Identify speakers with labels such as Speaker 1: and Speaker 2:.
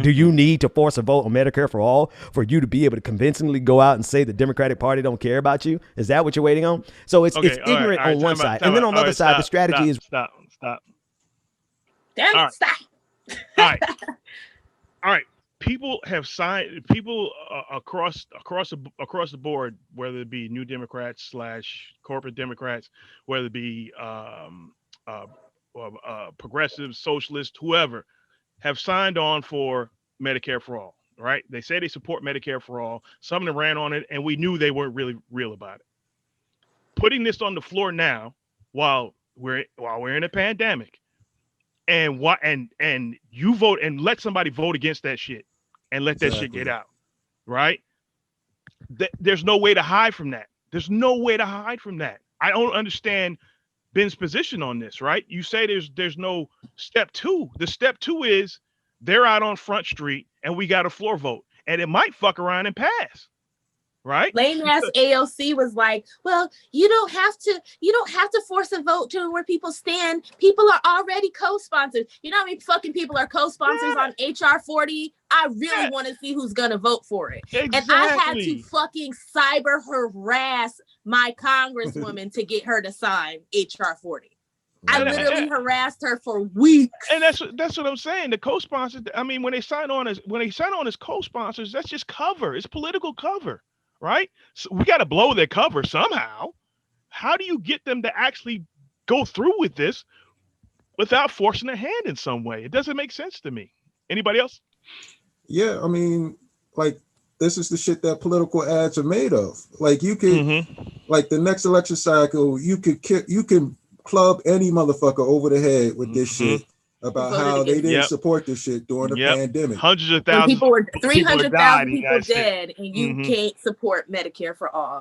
Speaker 1: Do you need to force a vote on Medicare for all for you to be able to convincingly go out and say the Democratic Party don't care about you? Is that what you're waiting on? So it's
Speaker 2: Okay,
Speaker 1: ignorant
Speaker 2: all right,
Speaker 1: on one
Speaker 2: time out,
Speaker 1: side,
Speaker 2: time
Speaker 1: and then
Speaker 2: out.
Speaker 1: on the
Speaker 2: All
Speaker 1: other
Speaker 2: right,
Speaker 1: side, the
Speaker 2: stop,
Speaker 1: strategy
Speaker 2: stop,
Speaker 1: is
Speaker 2: stop, stop.
Speaker 3: Damn
Speaker 2: All
Speaker 3: it,
Speaker 2: right,
Speaker 3: stop.
Speaker 2: all right. All right, people have signed. People across the board, whether it be New Democrats slash corporate Democrats, whether it be uh, progressives, socialists, whoever, have signed on for Medicare for all. Right? They say they support Medicare for all. Some of them ran on it, and we knew they weren't really real about it. Putting this on the floor now, while we're in a pandemic, and you vote and let somebody vote against that shit and let that shit get
Speaker 4: Exactly.
Speaker 2: out, right? There's no way to hide from that. There's no way to hide from that. I don't understand Ben's position on this, right? You say there's no step two. The step two is they're out on Front Street and we got a floor vote, and it might fuck around and pass, right?
Speaker 3: Lame ass AOC was like, well, you don't have to force a vote to where people stand. People are already co-sponsors. You know how many fucking people are co-sponsors
Speaker 2: Yeah,
Speaker 3: on HR 40? I really
Speaker 2: yeah,
Speaker 3: want to see who's gonna vote for it. And I had to
Speaker 2: exactly.
Speaker 3: fucking cyber harass my congresswoman to get her to sign HR 40. I
Speaker 2: And,
Speaker 4: Wow.
Speaker 3: literally
Speaker 2: and,
Speaker 3: harassed her for weeks.
Speaker 2: and that's what I'm saying. The co-sponsors. I mean, when they sign on as co-sponsors, that's just cover. It's political cover, right? So we got to blow their cover somehow. How do you get them to actually go through with this without forcing their hand in some way? It doesn't make sense to me. Anybody else?
Speaker 4: Yeah, I mean, like this is the shit that political ads are made of. Like you could,
Speaker 2: Mm-hmm.
Speaker 4: like the next election cycle, you can club any motherfucker over the head with this
Speaker 2: Mm-hmm.
Speaker 4: shit about
Speaker 3: Voted
Speaker 4: how they
Speaker 3: against
Speaker 4: didn't
Speaker 2: Yep.
Speaker 4: support this shit during the
Speaker 2: Yep.
Speaker 4: pandemic.
Speaker 2: Hundreds of
Speaker 3: when
Speaker 2: thousands
Speaker 3: people were
Speaker 2: of people have died
Speaker 3: 300,000
Speaker 2: in the
Speaker 3: people
Speaker 2: United States.
Speaker 3: dead and you
Speaker 2: Mm-hmm.
Speaker 3: can't support Medicare for all.